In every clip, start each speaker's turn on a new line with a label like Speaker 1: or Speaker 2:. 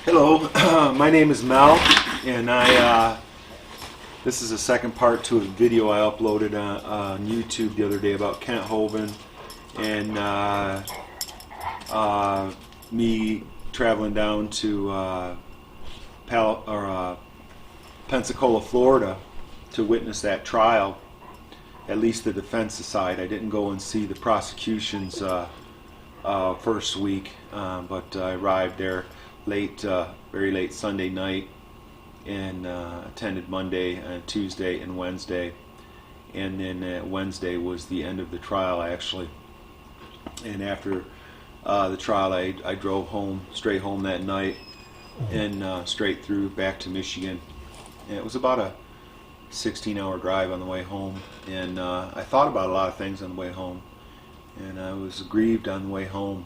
Speaker 1: Hello, my name is Mel, and this is a second part to a video I uploaded on YouTube the other day about Kent Hovind and me traveling down to Pensacola, Florida to witness that trial, at least the defense side. I didn't go and see the prosecution's first week, but I arrived there late, very late Sunday night, and attended Monday and Tuesday and Wednesday, and then Wednesday was the end of the trial actually. And after the trial, I drove home, straight home that night, and straight through back to Michigan. And it was about a 16-hour drive on the way home, and I thought about a lot of things on the way home, and I was grieved on the way home.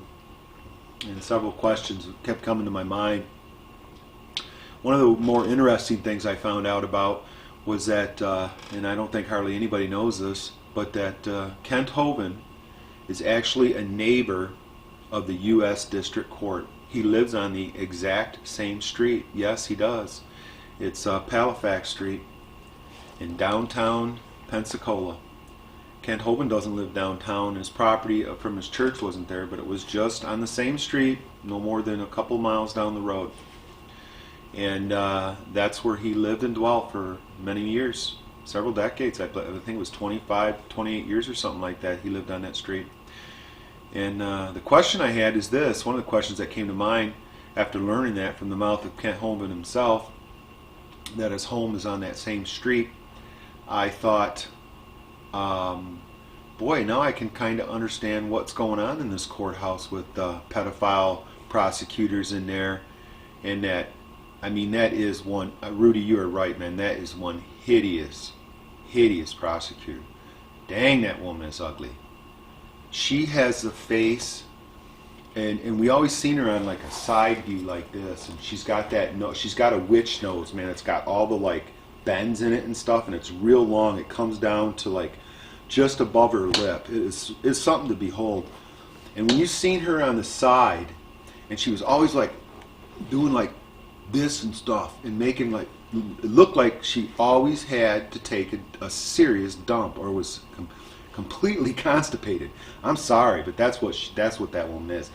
Speaker 1: And several questions kept coming to my mind. One of the more interesting things I found out about was that, and I don't think hardly anybody knows this, but that Kent Hovind is actually a neighbor of the U.S. District Court. He lives on the exact same street. Yes, he does. It's Halifax Street in downtown Pensacola. Kent Hovind doesn't live downtown. His property from his church wasn't there, but it was just on the same street, no more than a couple miles down the road. And that's where he lived and dwelt for many years, several decades. I think it was 25, 28 years or something like that he lived on that street. And the question I had is this, one of the questions that came to mind after learning that from the mouth of Kent Hovind himself, that his home is on that same street. I thought, boy, now I can kind of understand what's going on in this courthouse with pedophile prosecutors in there. And that, I mean, that is one, Rudy, you are right, man, that is one hideous, hideous prosecutor. Dang, that woman is ugly. She has the face, and we always seen her on like a side view like this, and she's got that nose, she's got a witch nose, man. It's got all the like bends in it and stuff, and it's real long. It comes down to like just above her lip. It's something to behold. And when you seen her on the side, and she was always like doing like this and stuff, and making like, it looked like she always had to take a serious dump, or was completely constipated. I'm sorry, but that's what that woman is.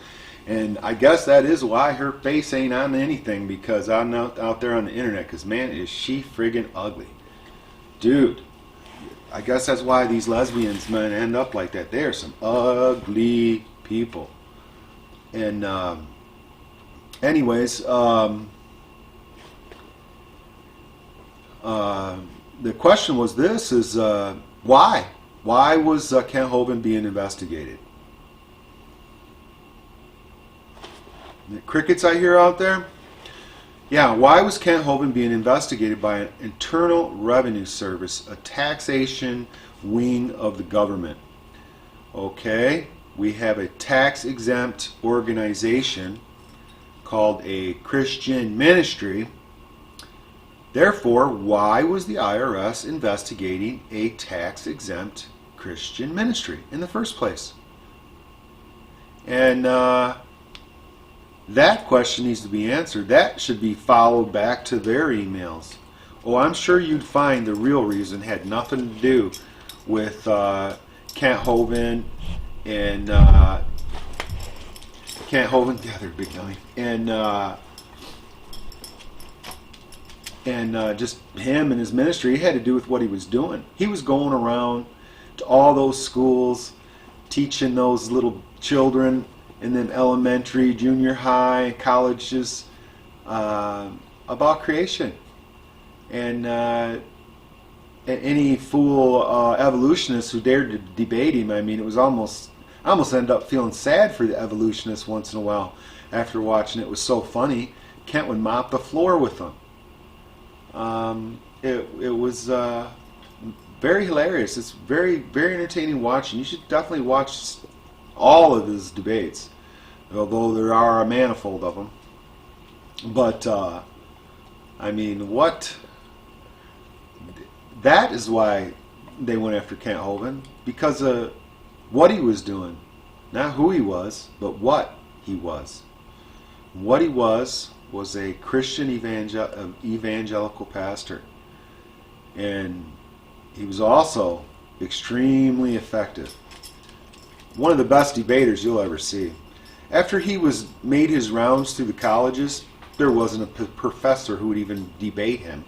Speaker 1: And I guess that is why her face ain't on anything, because I'm out there on the internet, because man, is she friggin' ugly. Dude, I guess that's why these lesbians, man, end up like that. They are some ugly people. And anyways, the question was this, is why? Why was Kent Hovind being investigated? The crickets I hear out there? Yeah, why was Kent Hovind being investigated by an Internal Revenue Service, a taxation wing of the government? Okay, we have a tax-exempt organization called a Christian ministry. Therefore, why was the IRS investigating a tax-exempt Christian ministry in the first place? And that question needs to be answered. That should be followed back to their emails. Oh, I'm sure you'd find the real reason had nothing to do with Kent Hovind and Kent Hovind, yeah, they're big guy, and just him and his ministry. It had to do with what he was doing. He was going around to all those schools, teaching those little children in them elementary, junior high, colleges about creation. And any fool evolutionist who dared to debate him, I mean, it was I almost ended up feeling sad for the evolutionists once in a while after watching it. It was so funny. Kent would mop the floor with them. It was very hilarious. It's very, very entertaining watching. You should definitely watch all of his debates, although there are a manifold of them. But I mean, that is why they went after Kent Hovind, because of what he was doing. Not who he was, but what he was. What he was was a Christian evangelical pastor, and he was also extremely effective. One of the best debaters you'll ever see. After he made his rounds through the colleges, there wasn't a professor who would even debate him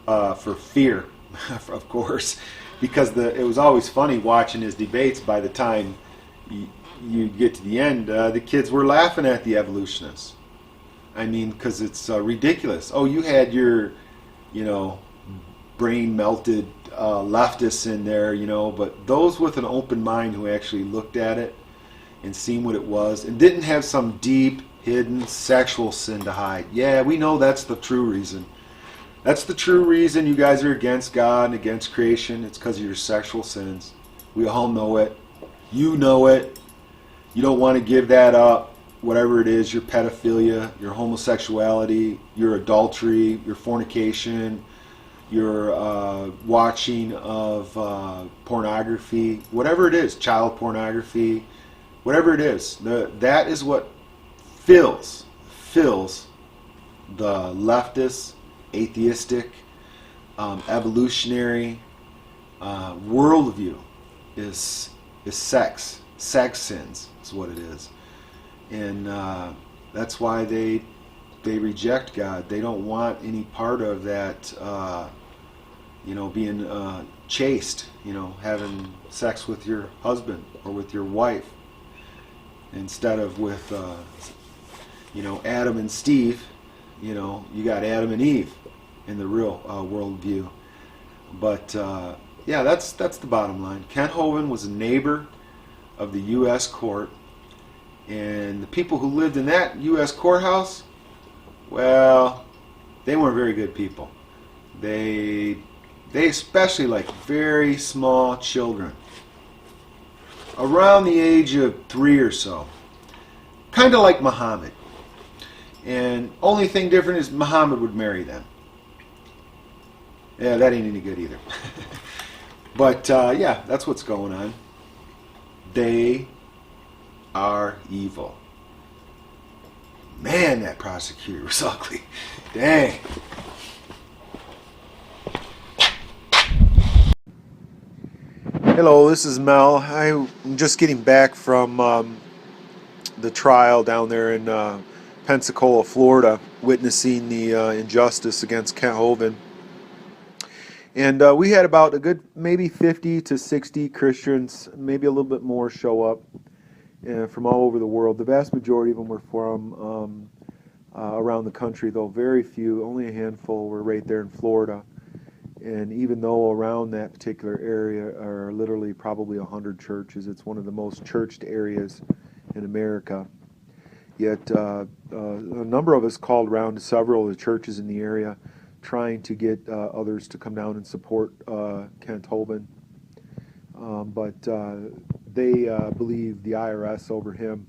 Speaker 1: for fear, of course, because it was always funny watching his debates. By the time you get to the end, the kids were laughing at the evolutionists. I mean, because it's ridiculous. Oh, you had your, brain melted leftists in there, but those with an open mind who actually looked at it and seen what it was and didn't have some deep, hidden sexual sin to hide. Yeah, we know that's the true reason. That's the true reason you guys are against God and against creation. It's because of your sexual sins. We all know it. You know it. You don't want to give that up. Whatever it is, your pedophilia, your homosexuality, your adultery, your fornication, your watching of pornography, whatever it is, child pornography, whatever it is, that is what fills the leftist, atheistic, evolutionary worldview is sex sins is what it is, and that's why they reject God. They don't want any part of that, being chaste, having sex with your husband or with your wife instead of with, Adam and Steve. You got Adam and Eve in the real worldview. But that's the bottom line. Kent Hovind was a neighbor of the U.S. court, and the people who lived in that U.S. courthouse, well, they weren't very good people. They especially like very small children, around the age of 3 or so, kind of like Muhammad. And only thing different is Muhammad would marry them. Yeah, that ain't any good either. But that's what's going on. They are evil. Man, that prosecutor was ugly. Dang. Hello, this is Mel. I'm just getting back from the trial down there in Pensacola, Florida, witnessing the injustice against Kent Hovind. And we had about a good maybe 50 to 60 Christians, maybe a little bit more, show up from all over the world. The vast majority of them were from around the country, though very few, only a handful were right there in Florida. And even though around that particular area are literally probably 100 churches, it's one of the most churched areas in America. Yet a number of us called around to several of the churches in the area trying to get others to come down and support Kent Hovind. But they believe the IRS over him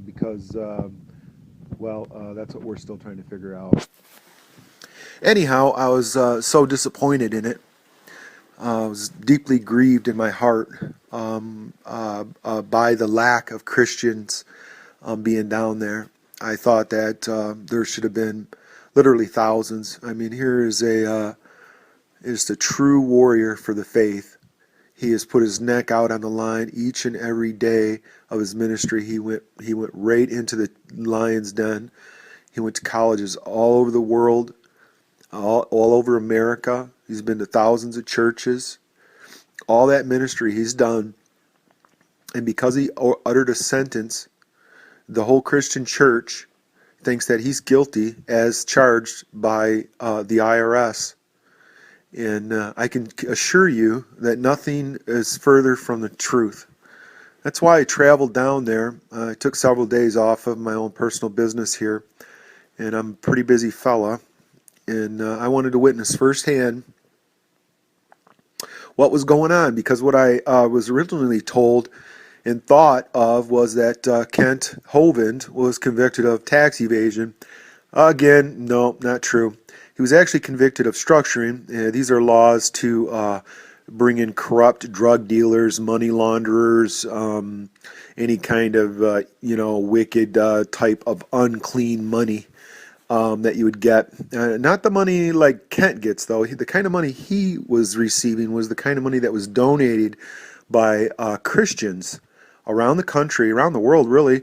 Speaker 1: because, that's what we're still trying to figure out. Anyhow, I was so disappointed in it. I was deeply grieved in my heart by the lack of Christians being down there. I thought that there should have been literally thousands. I mean, here is the true warrior for the faith. He has put his neck out on the line each and every day of his ministry. He went right into the lion's den. He went to colleges all over the world, all over America. He's been to thousands of churches. All that ministry he's done. And because he uttered a sentence, the whole Christian church thinks that he's guilty as charged by the IRS. And I can assure you that nothing is further from the truth. That's why I traveled down there. I took several days off of my own personal business here. And I'm a pretty busy fella. And I wanted to witness firsthand what was going on. Because what I was originally told and thought of was that Kent Hovind was convicted of tax evasion. Again, no, not true. He was actually convicted of structuring. These are laws to bring in corrupt drug dealers, money launderers, any kind of wicked type of unclean money that you would get. Not the money like Kent gets, though. The kind of money he was receiving was the kind of money that was donated by Christians around the country, around the world, really,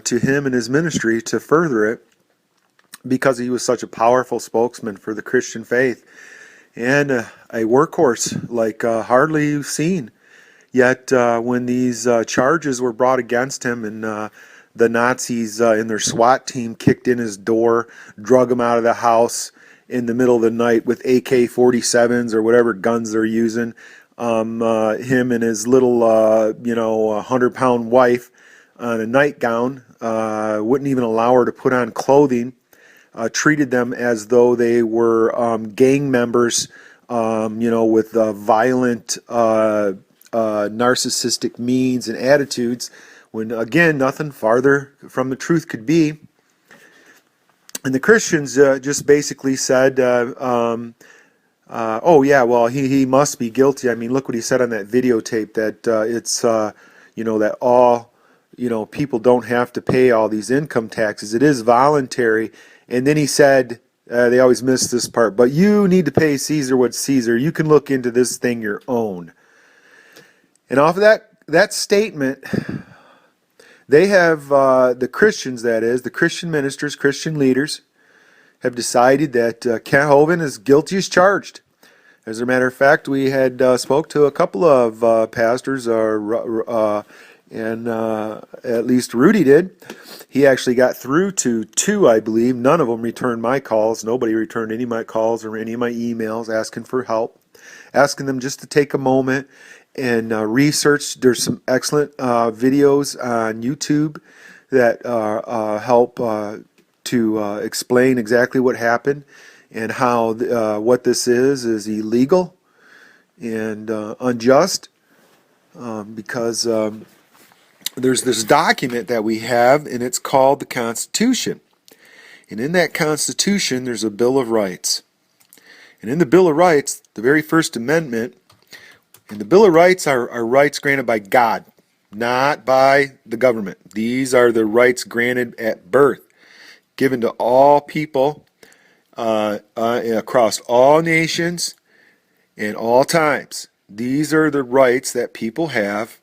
Speaker 1: to him and his ministry to further it, because he was such a powerful spokesman for the Christian faith and a workhorse like hardly you've seen. Yet when these charges were brought against him, and the Nazis in their SWAT team kicked in his door, drug him out of the house in the middle of the night with AK-47s or whatever guns they're using, him and his little 100-pound wife on a nightgown, wouldn't even allow her to put on clothing, treated them as though they were gang members, with violent narcissistic means and attitudes, when again nothing farther from the truth could be. And the Christians just basically said, oh yeah, well he must be guilty. I mean, look what he said on that videotape, that it's that all people don't have to pay all these income taxes. It is voluntary. And then he said, they always miss this part, but you need to pay Caesar what's Caesar. You can look into this thing your own. And off of that statement, they have, the Christians, that is, the Christian ministers, Christian leaders, have decided that Kent Hovind is guilty as charged. As a matter of fact, we had spoke to a couple of pastors, and at least Rudy did. He actually got through to 2, I believe. None of them returned my calls. Nobody returned any of my calls or any of my emails asking for help, asking them just to take a moment and research. There's some excellent videos on YouTube that help to explain exactly what happened and how what this is illegal and unjust, because there's this document that we have, and it's called the Constitution. And in that Constitution, there's a Bill of Rights. And in the Bill of Rights, the very first amendment, and the Bill of Rights are rights granted by God, not by the government. These are the rights granted at birth, given to all people across all nations and all times. These are the rights that people have.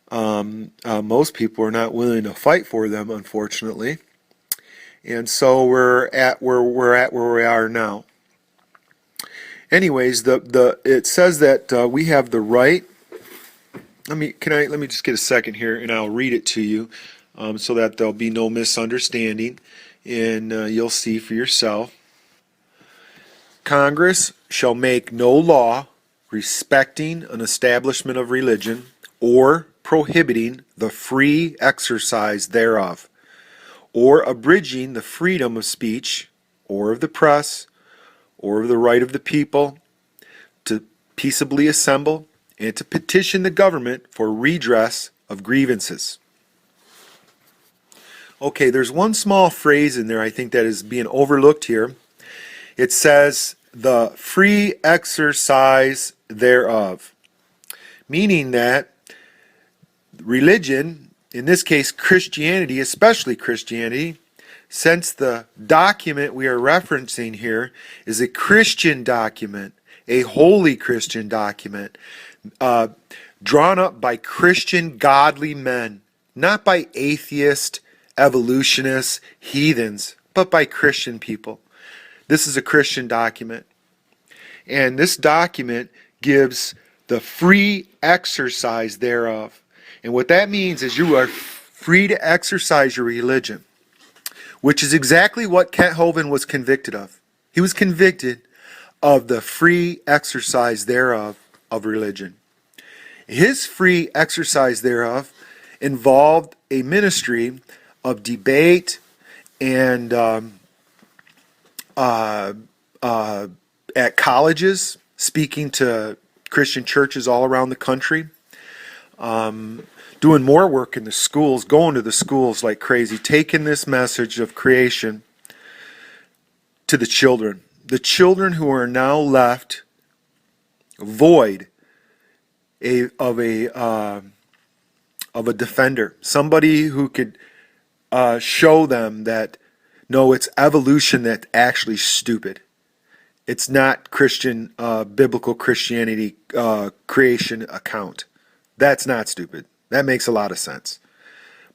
Speaker 1: Most people are not willing to fight for them, unfortunately, and so we're at where we are now. Anyways, it says that we have the right. Let me just get a second here, and I'll read it to you, so that there'll be no misunderstanding, and you'll see for yourself. Congress shall make no law respecting an establishment of religion or prohibiting the free exercise thereof, or abridging the freedom of speech, or of the press, or of the right of the people to peaceably assemble and to petition the government for redress of grievances. Okay, there's one small phrase in there I think that is being overlooked here. It says, the free exercise thereof, meaning that religion, in this case Christianity, especially Christianity, since the document we are referencing here is a Christian document, a holy Christian document, drawn up by Christian godly men, not by atheist, evolutionists, heathens, but by Christian people. This is a Christian document. And this document gives the free exercise thereof. And what that means is you are free to exercise your religion, which is exactly what Kent Hovind was convicted of. He was convicted of the free exercise thereof of religion. His free exercise thereof involved a ministry of debate and at colleges, speaking to Christian churches all around the country, doing more work in the schools, going to the schools like crazy, taking this message of creation to the children who are now left void of a defender, somebody who could show them that no, it's evolution that's actually stupid. It's not Christian, biblical Christianity creation account. That's not stupid. That makes a lot of sense.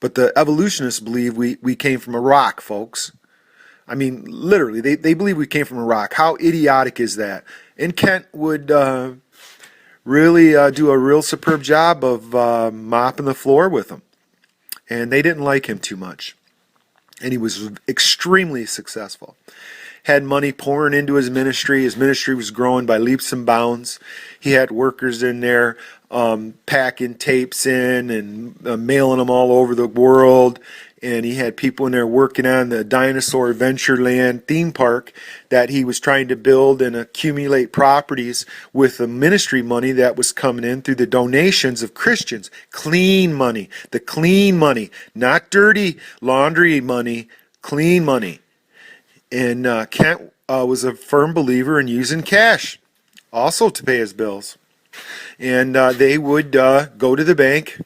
Speaker 1: But the evolutionists believe we came from a rock, folks. I mean, literally, they believe we came from a rock. How idiotic is that? And Kent would really do a real superb job of mopping the floor with them. And they didn't like him too much. And he was extremely successful. Had money pouring into his ministry. His ministry was growing by leaps and bounds. He had workers in there packing tapes in and mailing them all over the world. And he had people in there working on the Dinosaur Adventureland theme park that he was trying to build and accumulate properties with the ministry money that was coming in through the donations of Christians. Clean money. The clean money. Not dirty laundry money. Clean money. And Kent was a firm believer in using cash also to pay his bills. And they would go to the bank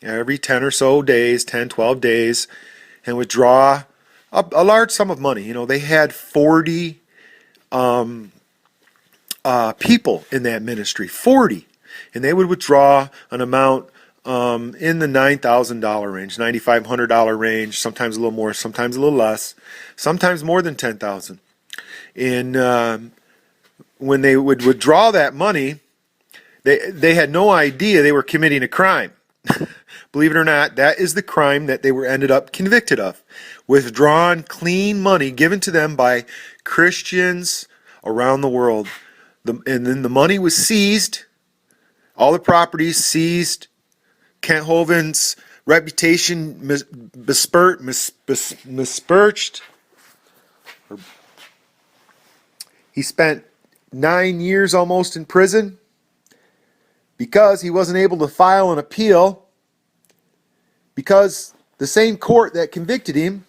Speaker 1: every 10 or so days, 10, 12 days, and withdraw a large sum of money. You know, they had 40 people in that ministry, 40. And they would withdraw an amount in the $9,000 range, $9,500 range, sometimes a little more, sometimes a little less, sometimes more than $10,000. And when they would withdraw that money, they had no idea they were committing a crime. Believe it or not, that is the crime that they were ended up convicted of. Withdrawn clean money given to them by Christians around the world. And then the money was seized, all the properties seized. Kent Hovind's reputation besmirched. He spent 9 years almost in prison because he wasn't able to file an appeal, because the same court that convicted him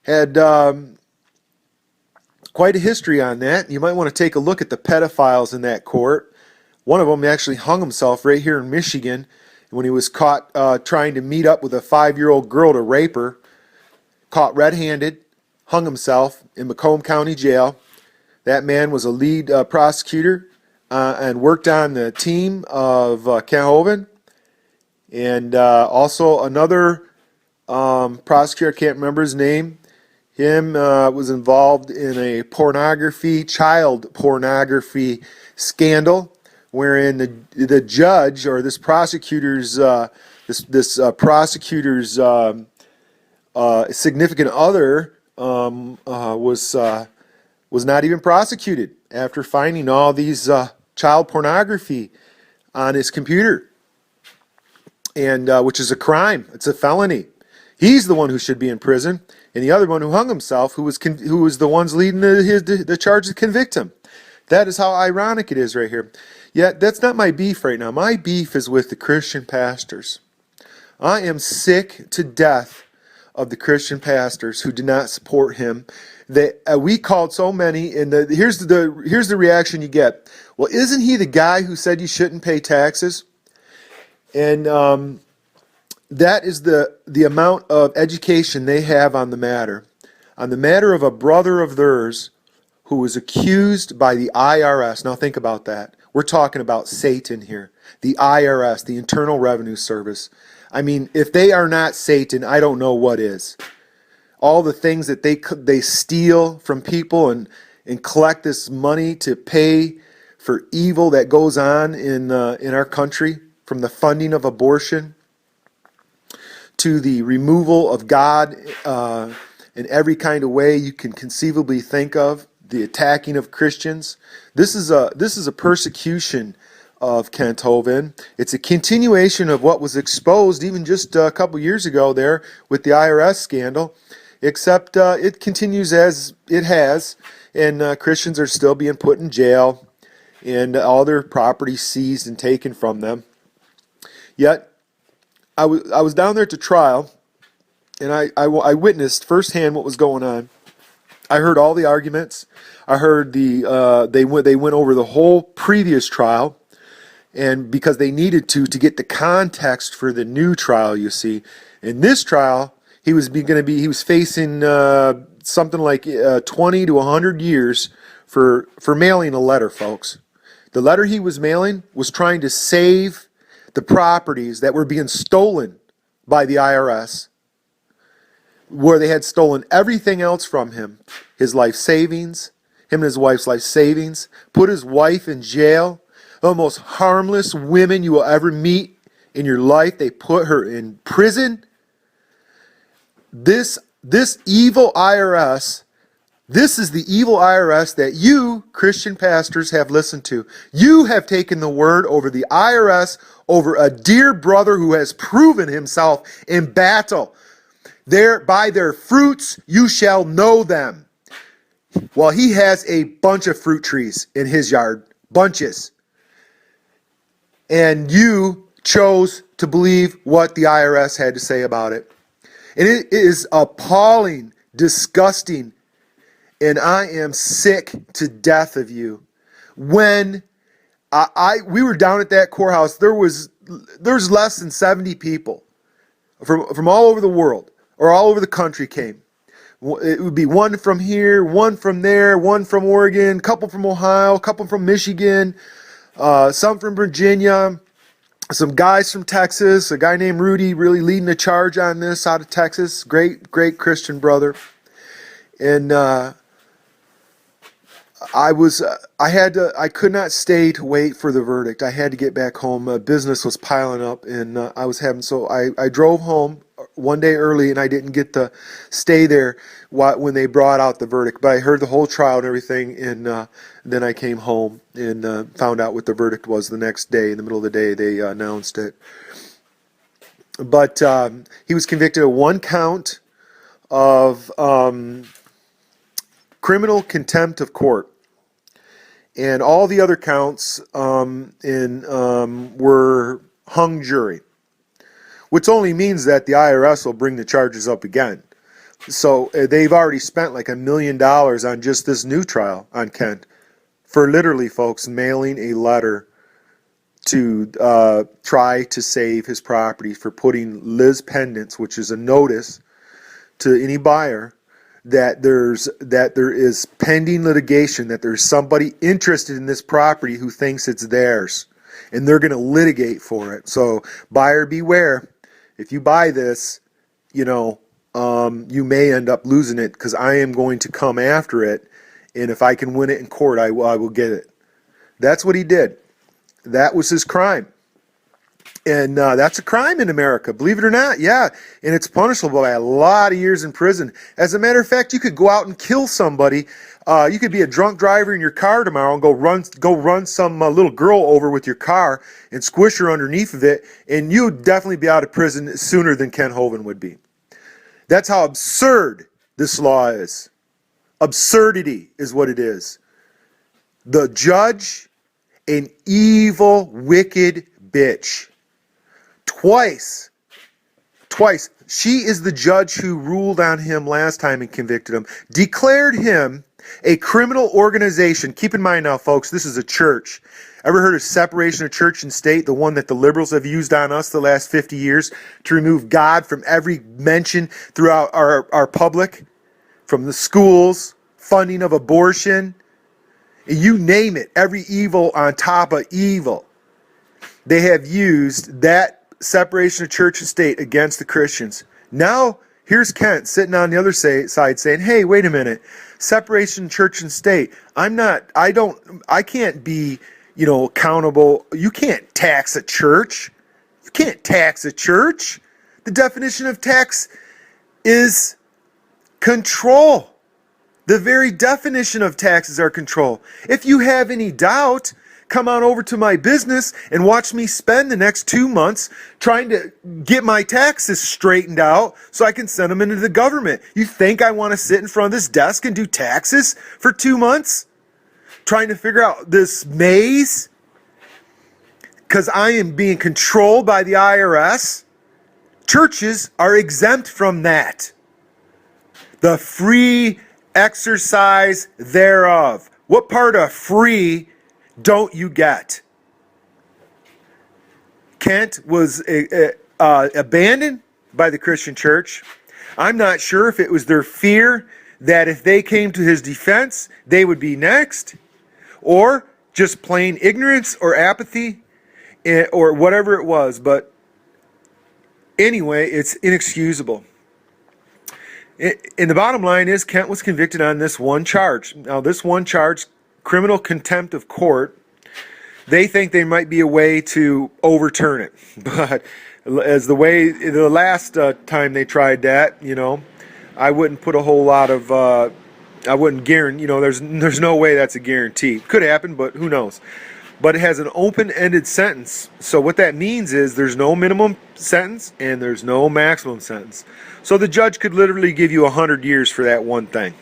Speaker 1: had quite a history on that. You might want to take a look at the pedophiles in that court. One of them actually hung himself right here in Michigan when he was caught trying to meet up with a 5-year-old girl to rape her. Caught red-handed, hung himself in Macomb County Jail. That man was a lead prosecutor and worked on the team of Kent Hovind. And also another prosecutor, I can't remember his name. Him was involved in a child pornography scandal, wherein the judge or this prosecutor's prosecutor's significant other was not even prosecuted after finding all these child pornography on his computer, and which is a crime. It's a felony. He's the one who should be in prison, and the other one who hung himself, who was the ones leading the charge to convict him. That is how ironic it is right here. Yet that's not my beef right now. My beef is with the Christian pastors. I am sick to death of the Christian pastors who do not support him. We called so many, and here's the reaction you get. Well, isn't he the guy who said you shouldn't pay taxes? And that is the amount of education they have on the matter of a brother of theirs who was accused by the IRS. Now think about that. We're talking about Satan here. The IRS, the Internal Revenue Service. I mean, if they are not Satan, I don't know what is. All the things that they steal from people and collect this money to pay for evil that goes on in our country, from the funding of abortion to the removal of God in every kind of way you can conceivably think of, the attacking of Christians. This is a persecution of Kent Hovind. It's a continuation of what was exposed even just a couple years ago there with the IRS scandal, except it continues as it has, and Christians are still being put in jail and all their property seized and taken from them. Yet, I was down there to trial, and I witnessed firsthand what was going on. I heard all the arguments. I heard they went over the whole previous trial, And because they needed to get the context for the new trial, you see. In this trial, he was facing something like 20 to 100 years for mailing a letter, folks. The letter he was mailing was trying to save the properties that were being stolen by the IRS, where they had stolen everything else from him, his life savings, him and his wife's life savings, put his wife in jail. The most harmless women you will ever meet in your life, they put her in prison. This evil IRS, this is the evil IRS that you, Christian pastors, have listened to. You have taken the word over the IRS, over a dear brother who has proven himself in battle. By their fruits you shall know them. Well, he has a bunch of fruit trees in his yard, bunches. And you chose to believe what the IRS had to say about it. And it is appalling, disgusting, and I am sick to death of you. When we were down at that courthouse, there was less than 70 people from all over the world, or all over the country came. It would be one from here, one from there, one from Oregon, a couple from Ohio, a couple from Michigan, some from Virginia, some guys from Texas, a guy named Rudy really leading the charge on this out of Texas. Great Christian brother. And I could not stay to wait for the verdict. I had to get back home. Business was piling up, and I drove home one day early, and I didn't get to stay there when they brought out the verdict. But I heard the whole trial and everything, and then I came home and found out what the verdict was the next day. In the middle of the day, they announced it. But he was convicted of one count of criminal contempt of court. And all the other counts were hung jury, which only means that the IRS will bring the charges up again. So they've already spent like $1 million on just this new trial on Kent for literally, folks, mailing a letter to try to save his property, for putting Liz pendants, which is a notice to any buyer that there is pending litigation, that there's somebody interested in this property who thinks it's theirs, and they're going to litigate for it. So buyer beware. If you buy this, you may end up losing it, because I am going to come after it, and if I can win it in court, I will get it. That's what he did. That was his crime. And that's a crime in America, believe it or not. Yeah, and it's punishable by a lot of years in prison. As a matter of fact, you could go out and kill somebody. You could be a drunk driver in your car tomorrow and go run some little girl over with your car and squish her underneath of it, and you'd definitely be out of prison sooner than Kent Hovind would be. That's how absurd this law is. Absurdity is what it is. The judge, an evil, wicked bitch. Twice. She is the judge who ruled on him last time and convicted him. Declared him a criminal organization. Keep in mind now, folks, this is a church. Ever heard of separation of church and state? The one that the liberals have used on us the last 50 years to remove God from every mention throughout our public. From the schools, funding of abortion. You name it. Every evil on top of evil. They have used that separation of church and state against the Christians. Now, here's Kent sitting on the other side saying, hey, wait a minute. Separation of church and state. I can't be, accountable. You can't tax a church. You can't tax a church. The definition of tax is control. The very definition of taxes are control. If you have any doubt, come on over to my business and watch me spend the next 2 months trying to get my taxes straightened out so I can send them into the government. You think I want to sit in front of this desk and do taxes for 2 months? Trying to figure out this maze? Because I am being controlled by the IRS? Churches are exempt from that. The free exercise thereof. What part of free don't you get? Kent was abandoned by the Christian church. I'm not sure if it was their fear that if they came to his defense, they would be next, or just plain ignorance or apathy, or whatever it was. But anyway, it's inexcusable. And the bottom line is Kent was convicted on this one charge. Now, this one charge, criminal contempt of court, they think there might be a way to overturn it. But as the last time they tried that, I wouldn't put a whole lot of, I wouldn't guarantee, there's no way that's a guarantee. Could happen, but who knows. But it has an open-ended sentence. So what that means is there's no minimum sentence and there's no maximum sentence. So the judge could literally give you 100 years for that one thing.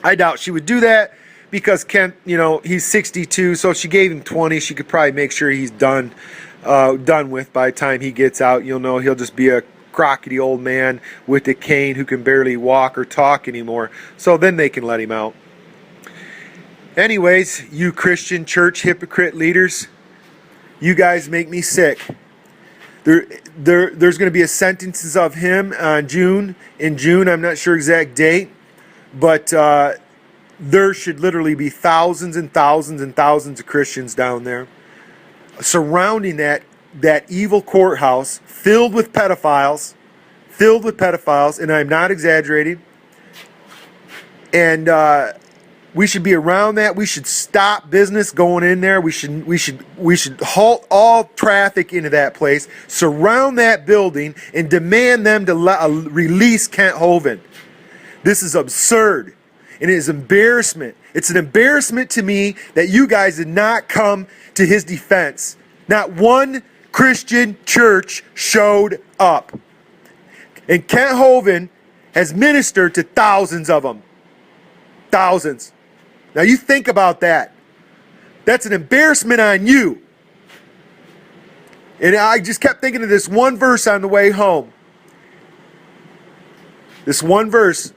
Speaker 1: I doubt she would do that because Kent, he's 62, so if she gave him 20, she could probably make sure he's done with by the time he gets out. He'll just be a crockety old man with a cane who can barely walk or talk anymore. So then they can let him out. Anyways, you Christian church hypocrite leaders, you guys make me sick. There's going to be a sentence of him in June. I'm not sure exact date, but there should literally be thousands and thousands and thousands of Christians down there surrounding that evil courthouse filled with pedophiles, and I'm not exaggerating. And we should be around that. We should stop business going in there. We should halt all traffic into that place, surround that building, and demand them to release Kent Hovind. This is absurd, and it is embarrassment. It's an embarrassment to me that you guys did not come to his defense. Not one Christian church showed up. And Kent Hovind has ministered to thousands of them. Thousands. Now you think about that. That's an embarrassment on you. And I just kept thinking of this one verse on the way home. This one verse.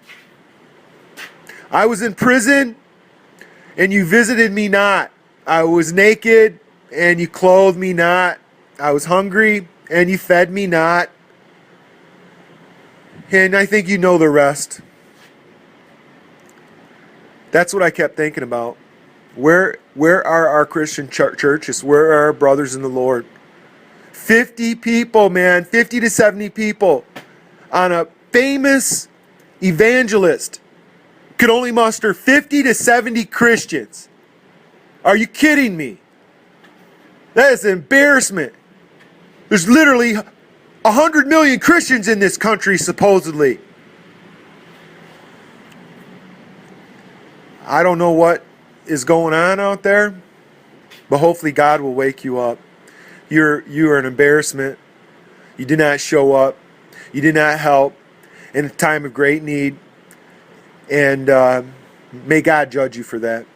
Speaker 1: I was in prison and you visited me not. I was naked and you clothed me not. I was hungry and you fed me not. And I think you know the rest. That's what I kept thinking about. Where are our Christian churches? Where are our brothers in the Lord? 50 people, man. 50 to 70 people on a famous evangelist could only muster 50 to 70 Christians. Are you kidding me? That is an embarrassment. There's literally 100 million Christians in this country, supposedly. I don't know what is going on out there, but hopefully God will wake you up. You are an embarrassment. You did not show up. You did not help in a time of great need. And may God judge you for that.